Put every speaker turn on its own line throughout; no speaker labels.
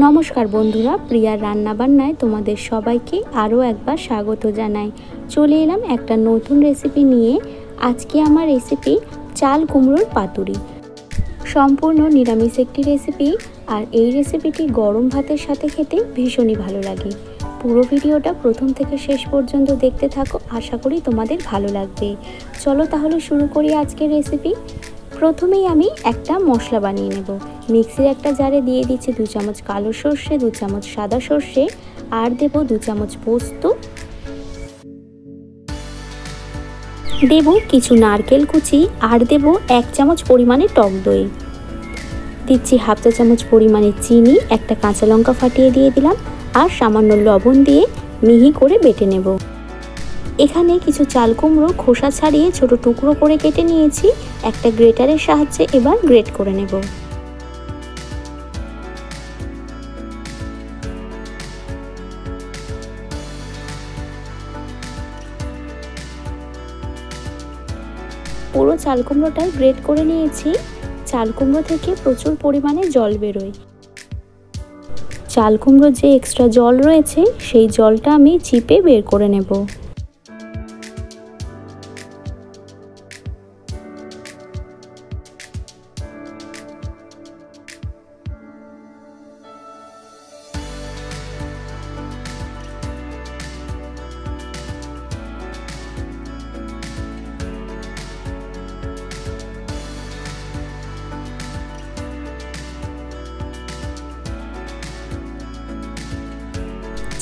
নমস্কার বন্ধুরা, প্রিয়ার রান্নাবান্নায় তোমাদের সবাইকে আরও একবার স্বাগত জানাই। চলে এলাম একটা নতুন রেসিপি নিয়ে। আজকে আমার রেসিপি চাল কুমড়োর পাতুরি। সম্পূর্ণ নিরামিষ একটি রেসিপি, আর এই রেসিপিটি গরম ভাতের সাথে খেতে ভীষণই ভালো লাগে। পুরো ভিডিওটা প্রথম থেকে শেষ পর্যন্ত দেখতে থাকো, আশা করি তোমাদের ভালো লাগবে। চলো তাহলে শুরু করি আজকের রেসিপি। প্রথমেই আমি একটা মশলা বানিয়ে নেব। মিক্সির একটা জারে দিয়ে দিচ্ছি 2 চামচ কালো সর্ষে, 2 চামচ সাদা সর্ষে, আর দেব 2 চামচ পোস্ত, দেব কিছু নারকেল কুচি, আর দেব 1 চামচ পরিমাণে টক দই, দিচ্ছি হাফ চা চামচ পরিমাণে চিনি, একটা কাঁচা লঙ্কা ফাটিয়ে দিয়ে দিলাম, আর সামান্য লবণ দিয়ে মিহি করে বেটে নেব। এখানে কিছু চাল কুমড়ো খোসা ছাড়িয়ে ছোট টুকরো করে কেটে নিয়েছি। একটা গ্রেটারের সাহায্যে এবার গ্রেট করে নেব। পুরো চাল কুমড়োটাই গ্রেট করে নিয়েছি। চাল কুমড়ো থেকে প্রচুর পরিমাণে জল বেরোয়। চাল কুমড়োর যে এক্সট্রা জল রয়েছে সেই জলটা আমি চিপে বের করে নেব।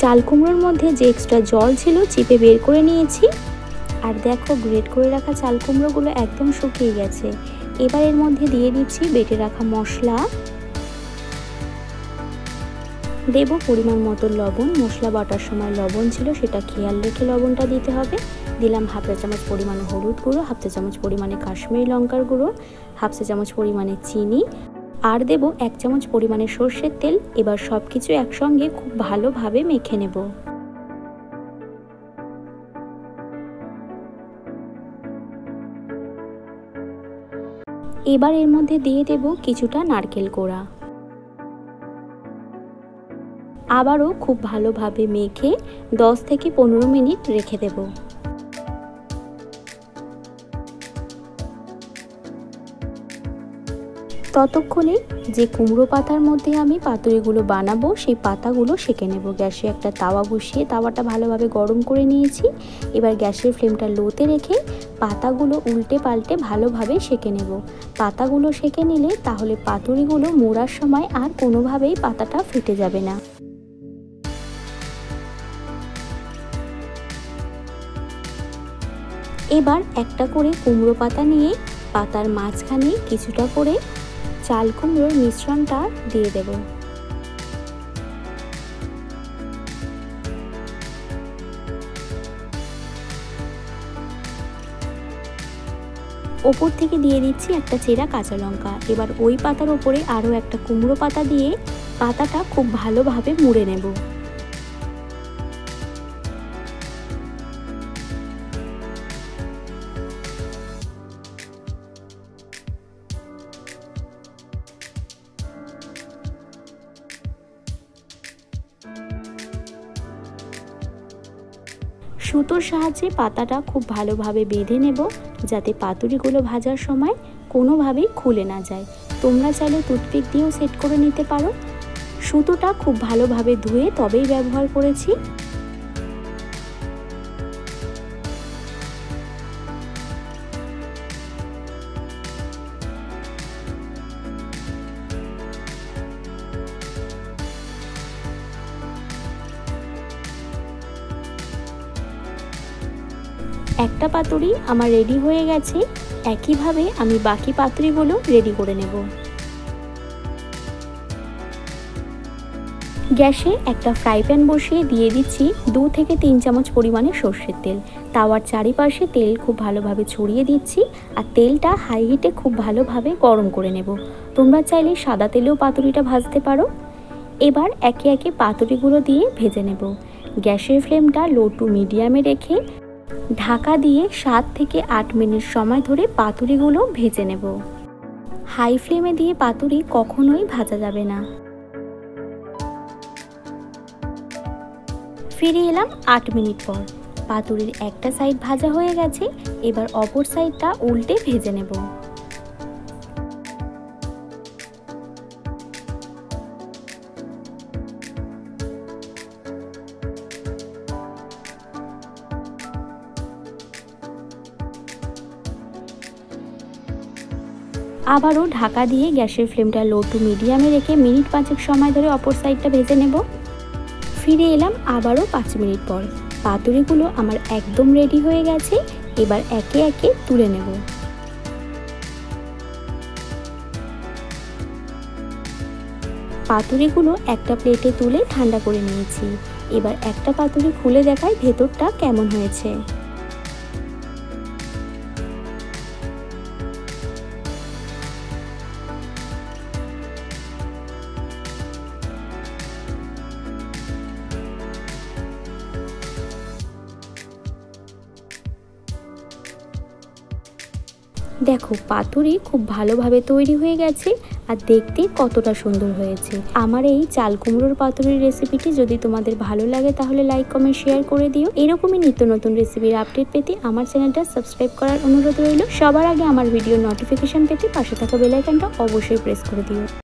চাল কুমড়োর মধ্যে যে এক্সট্রা জল ছিল চিপে বের করে নিয়েছি। আর দেখো, গ্রেট করে রাখা চাল কুমড়োগুলো একদম শুকিয়ে গেছে। এবার এর মধ্যে দিয়ে দিচ্ছি বেটে রাখা মশলা, দেব পরিমাণ মতো লবণ। মশলা বাটার সময় লবণ ছিল, সেটা খেয়াল রেখে লবণটা দিতে হবে। দিলাম হাফ চা চামচ পরিমাণে হলুদ গুঁড়ো, হাফ চা চামচ পরিমাণে কাশ্মীরি লঙ্কার গুঁড়ো, হাফ চা চামচ পরিমাণে চিনি, আর দেব 1 চামচ পরিমাণে সর্ষের তেল। এবার সব কিছু একসঙ্গে খুব ভালোভাবে মেখে নেব। এবার এর মধ্যে দিয়ে দেব কিছুটা নারকেল কোড়া। আবারও খুব ভালোভাবে মেখে 10 থেকে 15 মিনিট রেখে দেব। ততক্ষণে যে কুমড়ো পাতার মধ্যে আমি পাতুরিগুলো বানাবো সেই পাতাগুলো সেঁকে নেব। গ্যাসে একটা তাওয়া বসিয়ে তাওয়াটা ভালোভাবে গরম করে নিয়েছি। এবার গ্যাসের ফ্লেমটা লোতে রেখে পাতাগুলো উল্টে পাল্টে ভালোভাবে সেঁকে নেব। পাতাগুলো সেঁকে নিলে তাহলে পাতুরিগুলো মোড়ার সময় আর কোনোভাবেই পাতাটা ফেটে যাবে না। এবার একটা করে কুমড়ো পাতা নিয়ে পাতার মাঝখানে কিছুটা করে চাল কুমড়োর মিশ্রণটা দিয়ে দেব। ওপর থেকে দিয়ে দিচ্ছি একটা চেরা কাঁচা লঙ্কা। এবার ওই পাতার ওপরে আরও একটা কুমড়ো পাতা দিয়ে পাতাটা খুব ভালোভাবে মুড়ে নেব। সুতোর সাহায্যে পাতাটা খুব ভালোভাবে বেঁধে নেব, যাতে পাতুরিগুলো ভাজার সময় কোনোভাবেই খুলে না যায়। তোমরা চাইলে টুথপিক দিয়েও সেট করে নিতে পারো। সুতোটা খুব ভালোভাবে ধুয়ে তবেই ব্যবহার করেছি। একটা পাতুরি আমার রেডি হয়ে গেছে। একইভাবে আমি বাকি পাতুরিগুলো রেডি করে নেব। গ্যাসে একটা ফ্রাই প্যান বসিয়ে দিয়ে দিচ্ছি 2 থেকে 3 চামচ পরিমাণে সর্ষের তেল। তাওয়ার চারিপাশে তেল খুব ভালোভাবে ছড়িয়ে দিচ্ছি, আর তেলটা হাই হিটে খুব ভালোভাবে গরম করে নেব। তোমরা চাইলে সাদা তেলেও পাতুরিটা ভাজতে পারো। এবার একে একে পাতুরিগুলো দিয়ে ভেজে নেব। গ্যাসের ফ্লেমটা লো টু মিডিয়ামে রেখে ঢাকা দিয়ে 7 থেকে 8 মিনিট সময় ধরে পাতুরিগুলো ভেজে নেব। হাই ফ্লেমে দিয়ে পাতুরি কখনোই ভাজা যাবে না। ফিরে এলাম 8 মিনিট পর। পাতুরির একটা সাইড ভাজা হয়ে গেছে, এবার অপর সাইডটা উল্টে ভেজে নেব। আবারও ঢাকা দিয়ে গ্যাসের ফ্লেমটা লো টু মিডিয়ামে রেখে মিনিট 5 সময় ধরে অপর সাইডটা ভেজে নেব। ফিরে এলাম আবারও 5 মিনিট পর। পাতুরিগুলো আমার একদম রেডি হয়ে গেছে, এবার একে একে তুলে নেব। পাতুরিগুলো একটা প্লেটে তুলে ঠান্ডা করে নিয়েছি। এবার একটা পাতুরি খুলে দেখাই ভেতরটা কেমন হয়েছে। দেখো পাতুরি খুব ভালোভাবে তৈরি হয়ে গেছে আর দেখতে কতটা সুন্দর হয়েছে। আমার এই চাল কুমড়োর পাতুরির রেসিপিটি যদি তোমাদের ভালো লাগে তাহলে লাইক কমেন্ট শেয়ার করে দিও। এরকমই নিত্য নতুন রেসিপির আপডেট পেতে আমার চ্যানেলটা সাবস্ক্রাইব করার অনুরোধ রইল। সবার আগে আমার ভিডিও নোটিফিকেশন পেতে পাশে থাকা বেল আইকনটা অবশ্যই প্রেস করে দিও।